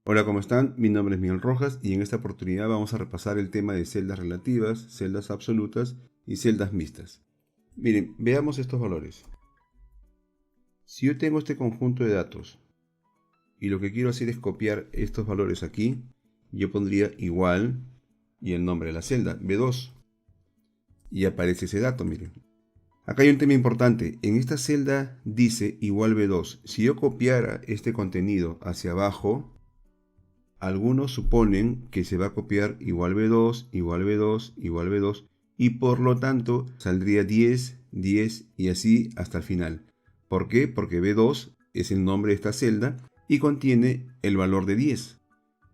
Hola, ¿cómo están? Mi nombre es Miguel Rojas y en esta oportunidad vamos a repasar el tema de celdas relativas, celdas absolutas y celdas mixtas. Miren, veamos estos valores. Si yo tengo este conjunto de datos y lo que quiero hacer es copiar estos valores aquí, yo pondría igual y el nombre de la celda, B2, y aparece ese dato, miren. Acá hay un tema importante. En esta celda dice igual B2. Si yo copiara este contenido hacia abajo, algunos suponen que se va a copiar igual B2, igual B2, igual B2 y por lo tanto saldría 10, 10 y así hasta el final. ¿Por qué? Porque B2 es el nombre de esta celda y contiene el valor de 10.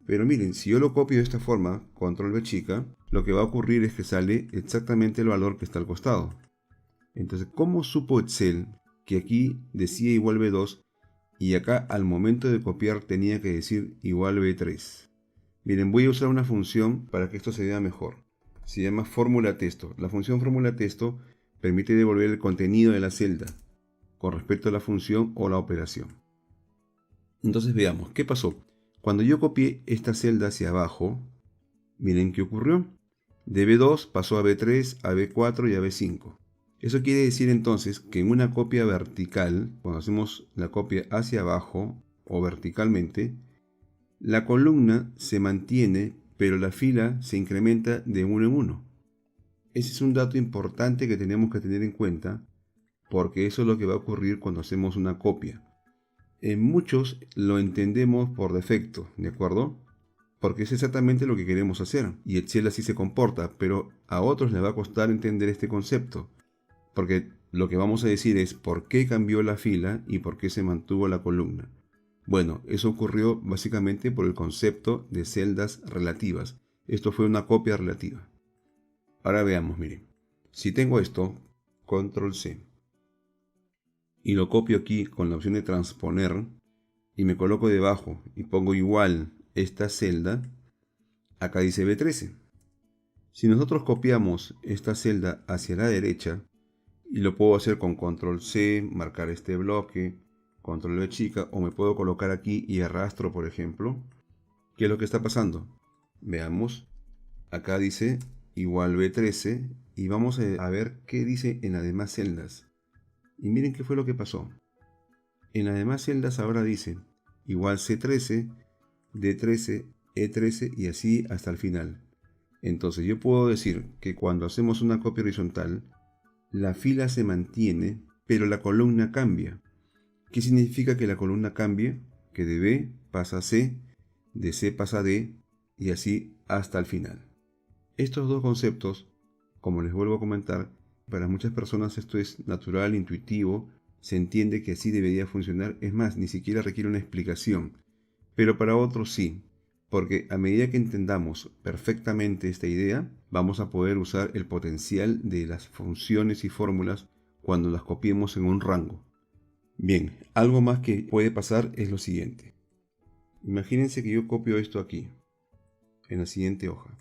Pero miren, si yo lo copio de esta forma, control B chica, lo que va a ocurrir es que sale exactamente el valor que está al costado. Entonces, ¿cómo supo Excel que aquí decía igual B2 y acá al momento de copiar tenía que decir igual B3? Miren, voy a usar una función para que esto se vea mejor. Se llama fórmula texto. La función fórmula texto permite devolver el contenido de la celda con respecto a la función o la operación. Entonces veamos, ¿qué pasó? Cuando yo copié esta celda hacia abajo, miren qué ocurrió. De B2 pasó a B3, a B4 y a B5. Eso quiere decir entonces que en una copia vertical, cuando hacemos la copia hacia abajo o verticalmente, la columna se mantiene, pero la fila se incrementa de uno en uno. Ese es un dato importante que tenemos que tener en cuenta, porque eso es lo que va a ocurrir cuando hacemos una copia. En muchos lo entendemos por defecto, ¿de acuerdo? Porque es exactamente lo que queremos hacer, y Excel así se comporta, pero a otros les va a costar entender este concepto, porque lo que vamos a decir es por qué cambió la fila y por qué se mantuvo la columna. Bueno, eso ocurrió básicamente por el concepto de celdas relativas. Esto fue una copia relativa. Ahora veamos, miren. Si tengo esto, control C, y lo copio aquí con la opción de transponer, y me coloco debajo y pongo igual esta celda, acá dice B13. Si nosotros copiamos esta celda hacia la derecha, y lo puedo hacer con control C, marcar este bloque, control V chica, o me puedo colocar aquí y arrastro, por ejemplo. ¿Qué es lo que está pasando? Veamos, acá dice igual B13 y vamos a ver qué dice en las demás celdas. Y miren qué fue lo que pasó. En las demás celdas ahora dice igual C13, D13, E13 y así hasta el final. Entonces yo puedo decir que cuando hacemos una copia horizontal, la fila se mantiene, pero la columna cambia. ¿Qué significa que la columna cambie? Que de B pasa a C, de C pasa a D y así hasta el final. Estos dos conceptos, como les vuelvo a comentar, para muchas personas esto es natural, intuitivo, se entiende que así debería funcionar, es más, ni siquiera requiere una explicación, pero para otros sí, porque a medida que entendamos perfectamente esta idea, vamos a poder usar el potencial de las funciones y fórmulas cuando las copiemos en un rango. Bien, algo más que puede pasar es lo siguiente. Imagínense que yo copio esto aquí, en la siguiente hoja.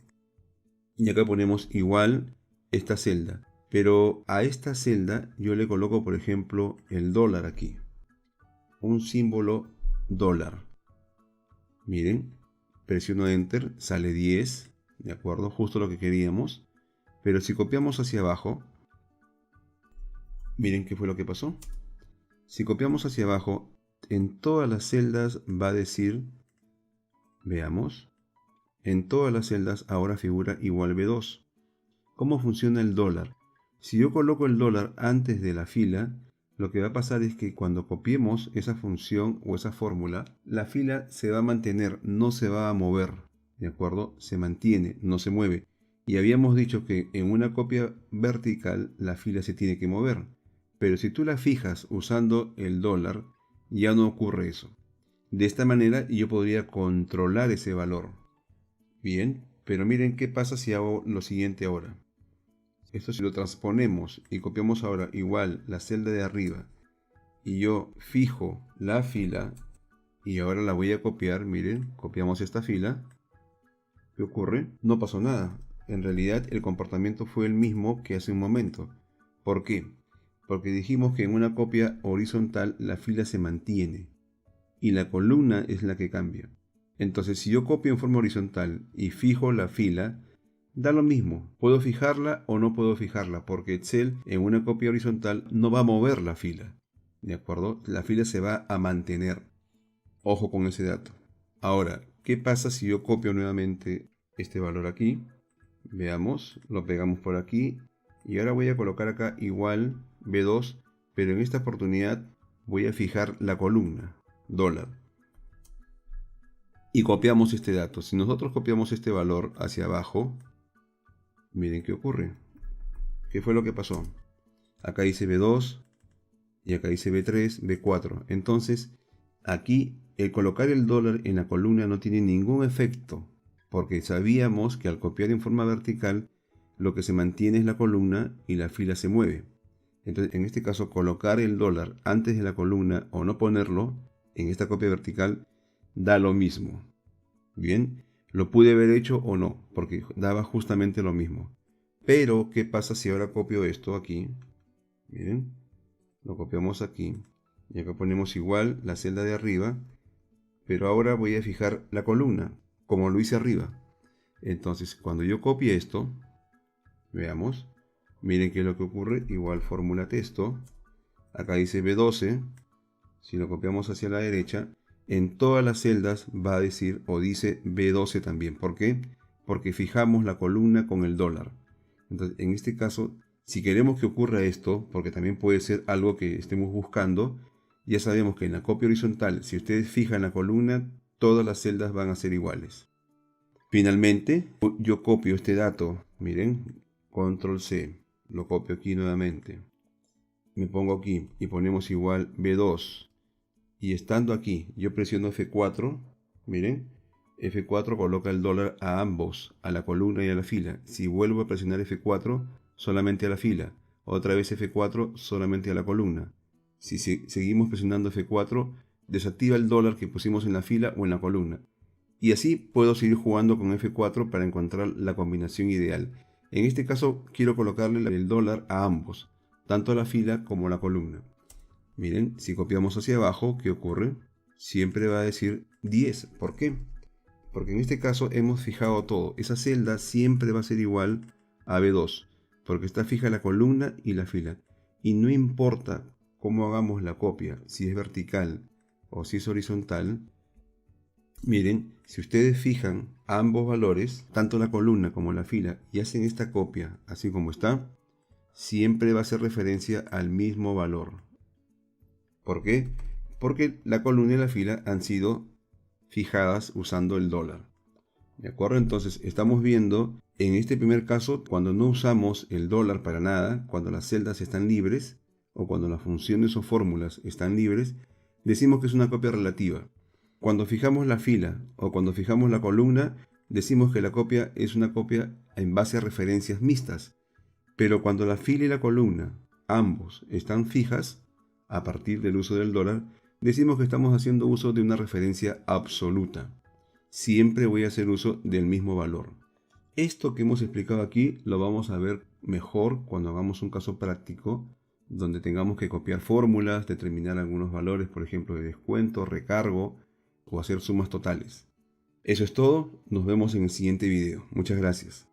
Y acá ponemos igual esta celda. Pero a esta celda yo le coloco, por ejemplo, el dólar aquí. Un símbolo dólar. Miren, presiono Enter, sale 10. ¿De acuerdo? Justo lo que queríamos. Pero si copiamos hacia abajo, miren qué fue lo que pasó. Si copiamos hacia abajo, en todas las celdas va a decir, veamos, en todas las celdas ahora figura igual B2. ¿Cómo funciona el dólar? Si yo coloco el dólar antes de la fila, lo que va a pasar es que cuando copiemos esa función o esa fórmula, la fila se va a mantener, no se va a mover, ¿de acuerdo? Se mantiene, no se mueve. Y habíamos dicho que en una copia vertical la fila se tiene que mover. Pero si tú la fijas usando el dólar, ya no ocurre eso. De esta manera yo podría controlar ese valor. Bien, pero miren qué pasa si hago lo siguiente ahora. Esto si lo transponemos y copiamos ahora igual la celda de arriba y yo fijo la fila y ahora la voy a copiar, miren, copiamos esta fila. ¿Qué ocurre? No pasó nada. En realidad el comportamiento fue el mismo que hace un momento. ¿Por qué? Porque dijimos que en una copia horizontal la fila se mantiene y la columna es la que cambia. Entonces, si yo copio en forma horizontal y fijo la fila, da lo mismo. Puedo fijarla o no puedo fijarla, porque Excel en una copia horizontal no va a mover la fila. ¿De acuerdo? La fila se va a mantener. Ojo con ese dato. Ahora, ¿qué pasa si yo copio nuevamente este valor aquí? Veamos, lo pegamos por aquí. Y ahora voy a colocar acá igual B2, pero en esta oportunidad voy a fijar la columna, dólar. Y copiamos este dato. Si nosotros copiamos este valor hacia abajo, miren qué ocurre. ¿Qué fue lo que pasó? Acá dice B2 y acá dice B3, B4. Entonces, aquí el colocar el dólar en la columna no tiene ningún efecto, porque sabíamos que al copiar en forma vertical, lo que se mantiene es la columna y la fila se mueve. Entonces, en este caso, colocar el dólar antes de la columna o no ponerlo en esta copia vertical da lo mismo. Bien, lo pude haber hecho o no, porque daba justamente lo mismo. Pero, ¿qué pasa si ahora copio esto aquí? Miren, lo copiamos aquí. Y acá ponemos igual la celda de arriba. Pero ahora voy a fijar la columna, como lo hice arriba. Entonces, cuando yo copie esto, veamos. Miren qué es lo que ocurre. Igual fórmula texto. Acá dice B12. Si lo copiamos hacia la derecha, en todas las celdas va a decir o dice B12 también. ¿Por qué? Porque fijamos la columna con el dólar. Entonces, en este caso, si queremos que ocurra esto, porque también puede ser algo que estemos buscando, ya sabemos que en la copia horizontal, si ustedes fijan la columna, todas las celdas van a ser iguales. Finalmente, yo copio este dato. Miren, control C. Lo copio aquí nuevamente. Me pongo aquí y ponemos igual B2. Y estando aquí, yo presiono F4, miren, F4 coloca el dólar a ambos, a la columna y a la fila. Si vuelvo a presionar F4, solamente a la fila. Otra vez F4, solamente a la columna. Si seguimos presionando F4, desactiva el dólar que pusimos en la fila o en la columna. Y así puedo seguir jugando con F4 para encontrar la combinación ideal. En este caso, quiero colocarle el dólar a ambos, tanto a la fila como a la columna. Miren, si copiamos hacia abajo, ¿qué ocurre? Siempre va a decir 10. ¿Por qué? Porque en este caso hemos fijado todo. Esa celda siempre va a ser igual a B2, porque está fija la columna y la fila. Y no importa cómo hagamos la copia, si es vertical o si es horizontal. Miren, si ustedes fijan ambos valores, tanto la columna como la fila, y hacen esta copia así como está, siempre va a hacer referencia al mismo valor. ¿Por qué? Porque la columna y la fila han sido fijadas usando el dólar. ¿De acuerdo? Entonces estamos viendo en este primer caso cuando no usamos el dólar para nada, cuando las celdas están libres o cuando las funciones o fórmulas están libres, decimos que es una copia relativa. Cuando fijamos la fila o cuando fijamos la columna, decimos que la copia es una copia en base a referencias mixtas. Pero cuando la fila y la columna, ambos, están fijas, a partir del uso del dólar, decimos que estamos haciendo uso de una referencia absoluta. Siempre voy a hacer uso del mismo valor. Esto que hemos explicado aquí lo vamos a ver mejor cuando hagamos un caso práctico donde tengamos que copiar fórmulas, determinar algunos valores, por ejemplo, de descuento, recargo o hacer sumas totales. Eso es todo, nos vemos en el siguiente video. Muchas gracias.